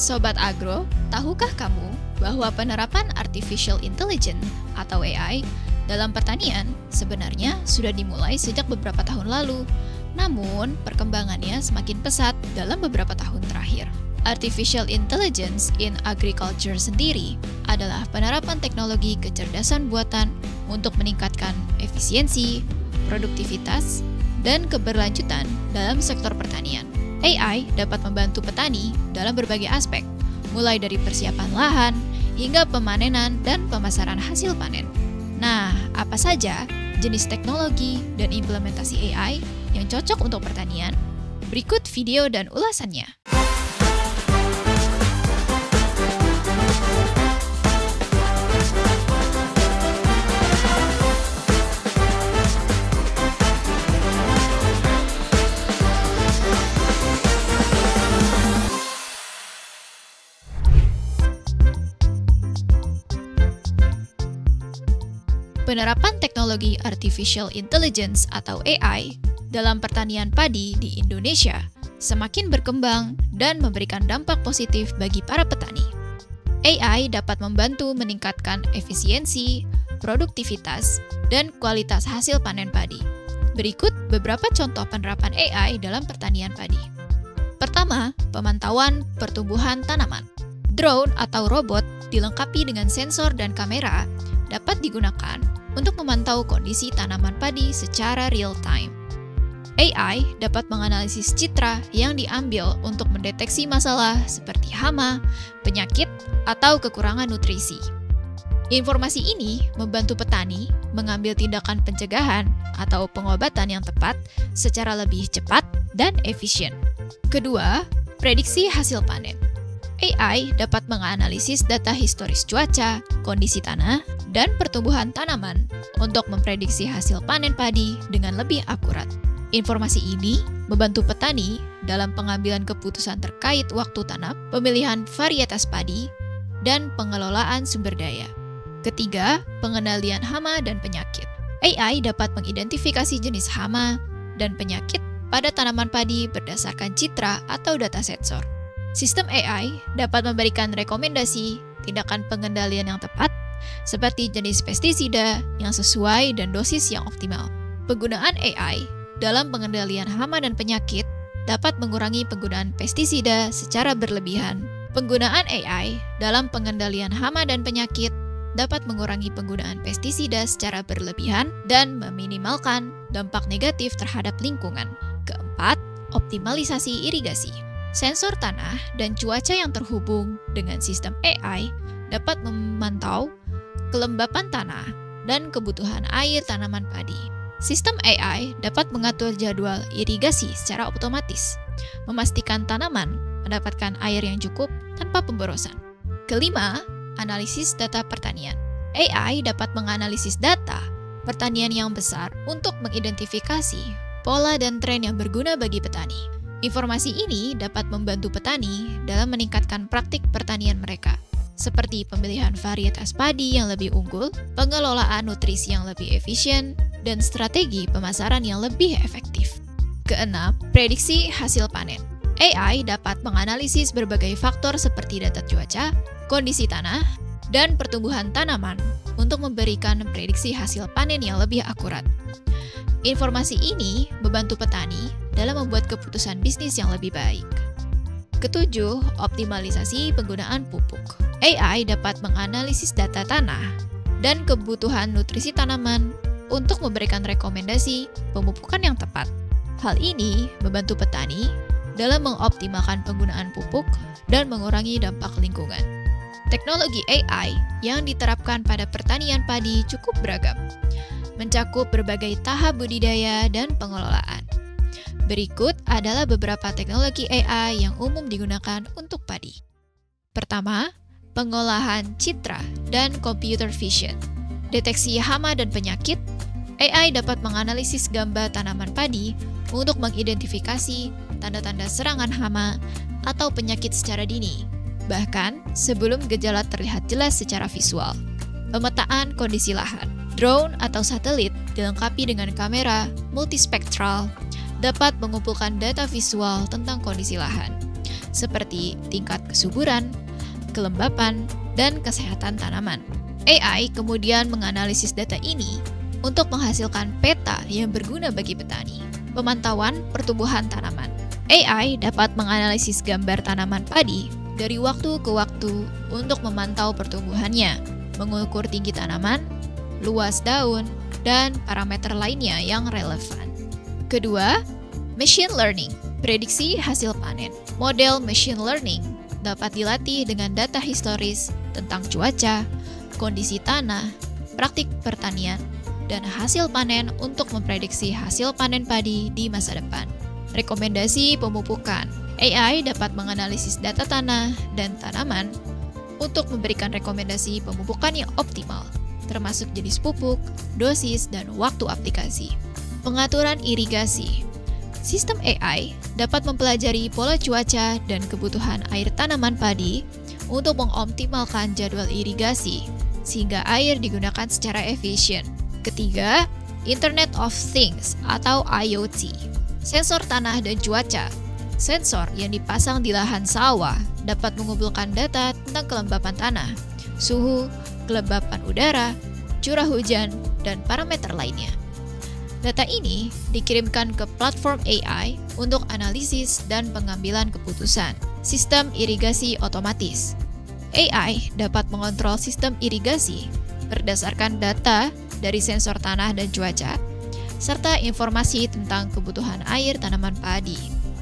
Sobat Agro, tahukah kamu bahwa penerapan Artificial Intelligence atau AI dalam pertanian sebenarnya sudah dimulai sejak beberapa tahun lalu, namun perkembangannya semakin pesat dalam beberapa tahun terakhir. Artificial Intelligence in Agriculture sendiri adalah penerapan teknologi kecerdasan buatan untuk meningkatkan efisiensi, produktivitas, dan keberlanjutan dalam sektor pertanian. AI dapat membantu petani dalam berbagai aspek, mulai dari persiapan lahan hingga pemanenan dan pemasaran hasil panen. Nah, apa saja jenis teknologi dan implementasi AI yang cocok untuk pertanian? Berikut video dan ulasannya. Penerapan teknologi Artificial Intelligence atau AI dalam pertanian padi di Indonesia semakin berkembang dan memberikan dampak positif bagi para petani. AI dapat membantu meningkatkan efisiensi, produktivitas, dan kualitas hasil panen padi. Berikut beberapa contoh penerapan AI dalam pertanian padi. Pertama, pemantauan pertumbuhan tanaman. Drone atau robot dilengkapi dengan sensor dan kamera dapat digunakan untuk memantau kondisi tanaman padi secara real-time. AI dapat menganalisis citra yang diambil untuk mendeteksi masalah seperti hama, penyakit, atau kekurangan nutrisi. Informasi ini membantu petani mengambil tindakan pencegahan atau pengobatan yang tepat secara lebih cepat dan efisien. Kedua, prediksi hasil panen. AI dapat menganalisis data historis cuaca, kondisi tanah, dan pertumbuhan tanaman untuk memprediksi hasil panen padi dengan lebih akurat. Informasi ini membantu petani dalam pengambilan keputusan terkait waktu tanam, pemilihan varietas padi, dan pengelolaan sumber daya. Ketiga, pengendalian hama dan penyakit. AI dapat mengidentifikasi jenis hama dan penyakit pada tanaman padi berdasarkan citra atau data sensor. Sistem AI dapat memberikan rekomendasi tindakan pengendalian yang tepat, seperti jenis pestisida yang sesuai dan dosis yang optimal. Penggunaan AI dalam pengendalian hama dan penyakit dapat mengurangi penggunaan pestisida secara berlebihan. Penggunaan AI dalam pengendalian hama dan penyakit dapat mengurangi penggunaan pestisida secara berlebihan dan meminimalkan dampak negatif terhadap lingkungan. Keempat, optimalisasi irigasi. Sensor tanah dan cuaca yang terhubung dengan sistem AI dapat memantau kelembapan tanah dan kebutuhan air tanaman padi. Sistem AI dapat mengatur jadwal irigasi secara otomatis, memastikan tanaman mendapatkan air yang cukup tanpa pemborosan. Kelima, analisis data pertanian. AI dapat menganalisis data pertanian yang besar untuk mengidentifikasi pola dan tren yang berguna bagi petani. Informasi ini dapat membantu petani dalam meningkatkan praktik pertanian mereka, seperti pemilihan varietas padi yang lebih unggul, pengelolaan nutrisi yang lebih efisien, dan strategi pemasaran yang lebih efektif. Keenam, prediksi hasil panen. AI dapat menganalisis berbagai faktor seperti data cuaca, kondisi tanah, dan pertumbuhan tanaman untuk memberikan prediksi hasil panen yang lebih akurat. Informasi ini membantu petani dalam membuat keputusan bisnis yang lebih baik. Ketujuh, optimalisasi penggunaan pupuk. AI dapat menganalisis data tanah dan kebutuhan nutrisi tanaman untuk memberikan rekomendasi pemupukan yang tepat. Hal ini membantu petani dalam mengoptimalkan penggunaan pupuk dan mengurangi dampak lingkungan. Teknologi AI yang diterapkan pada pertanian padi cukup beragam, mencakup berbagai tahap budidaya dan pengelolaan. Berikut adalah beberapa teknologi AI yang umum digunakan untuk padi. Pertama, pengolahan citra dan computer vision. Deteksi hama dan penyakit, AI dapat menganalisis gambar tanaman padi untuk mengidentifikasi tanda-tanda serangan hama atau penyakit secara dini, bahkan sebelum gejala terlihat jelas secara visual. Pemetaan kondisi lahan. Drone atau satelit dilengkapi dengan kamera multispektral dapat mengumpulkan data visual tentang kondisi lahan, seperti tingkat kesuburan, kelembapan, dan kesehatan tanaman. AI kemudian menganalisis data ini untuk menghasilkan peta yang berguna bagi petani. Pemantauan pertumbuhan tanaman. AI dapat menganalisis gambar tanaman padi dari waktu ke waktu untuk memantau pertumbuhannya, mengukur tinggi tanaman, luas daun, dan parameter lainnya yang relevan. Kedua, machine learning, prediksi hasil panen. Model machine learning dapat dilatih dengan data historis tentang cuaca, kondisi tanah, praktik pertanian, dan hasil panen untuk memprediksi hasil panen padi di masa depan. Rekomendasi pemupukan. AI dapat menganalisis data tanah dan tanaman untuk memberikan rekomendasi pemupukan yang optimal, termasuk jenis pupuk, dosis, dan waktu aplikasi. Pengaturan irigasi. Sistem AI dapat mempelajari pola cuaca dan kebutuhan air tanaman padi untuk mengoptimalkan jadwal irigasi, sehingga air digunakan secara efisien. Ketiga, Internet of Things atau IoT. Sensor tanah dan cuaca. Sensor yang dipasang di lahan sawah dapat mengumpulkan data tentang kelembapan tanah, suhu, kelembapan udara, curah hujan, dan parameter lainnya. Data ini dikirimkan ke platform AI untuk analisis dan pengambilan keputusan. Sistem irigasi otomatis. AI dapat mengontrol sistem irigasi berdasarkan data dari sensor tanah dan cuaca, serta informasi tentang kebutuhan air tanaman padi.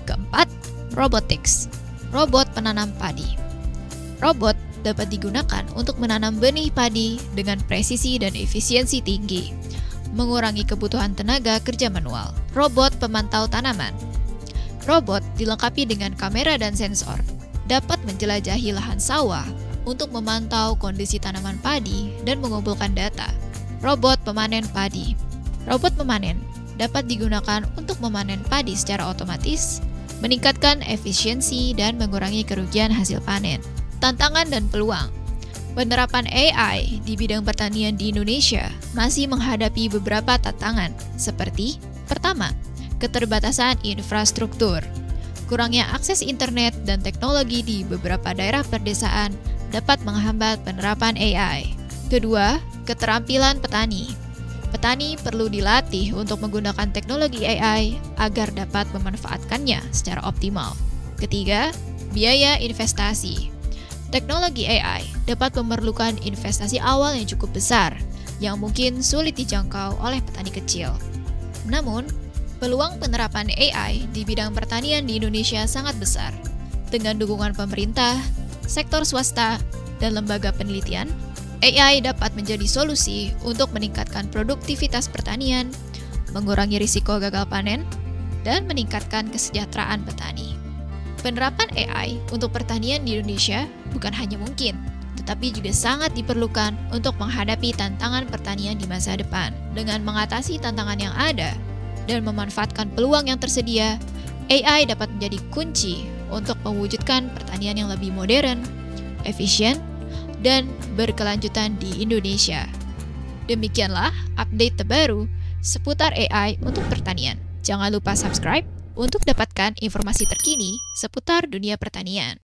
Keempat, robotics, robot penanam padi. Robot dapat digunakan untuk menanam benih padi dengan presisi dan efisiensi tinggi, mengurangi kebutuhan tenaga kerja manual. Robot pemantau tanaman. Robot dilengkapi dengan kamera dan sensor, dapat menjelajahi lahan sawah untuk memantau kondisi tanaman padi dan mengumpulkan data. Robot pemanen padi. Robot pemanen dapat digunakan untuk memanen padi secara otomatis, meningkatkan efisiensi dan mengurangi kerugian hasil panen. Tantangan dan peluang. Penerapan AI di bidang pertanian di Indonesia masih menghadapi beberapa tantangan, seperti: pertama, keterbatasan infrastruktur. Kurangnya akses internet dan teknologi di beberapa daerah perdesaan dapat menghambat penerapan AI. Kedua, keterampilan petani. Petani perlu dilatih untuk menggunakan teknologi AI agar dapat memanfaatkannya secara optimal. Ketiga, biaya investasi. Teknologi AI dapat memerlukan investasi awal yang cukup besar, yang mungkin sulit dijangkau oleh petani kecil. Namun, peluang penerapan AI di bidang pertanian di Indonesia sangat besar. Dengan dukungan pemerintah, sektor swasta, dan lembaga penelitian, AI dapat menjadi solusi untuk meningkatkan produktivitas pertanian, mengurangi risiko gagal panen, dan meningkatkan kesejahteraan petani. Penerapan AI untuk pertanian di Indonesia bukan hanya mungkin, tetapi juga sangat diperlukan untuk menghadapi tantangan pertanian di masa depan. Dengan mengatasi tantangan yang ada dan memanfaatkan peluang yang tersedia, AI dapat menjadi kunci untuk mewujudkan pertanian yang lebih modern, efisien, dan berkelanjutan di Indonesia. Demikianlah update terbaru seputar AI untuk pertanian. Jangan lupa subscribe untuk dapatkan informasi terkini seputar dunia pertanian.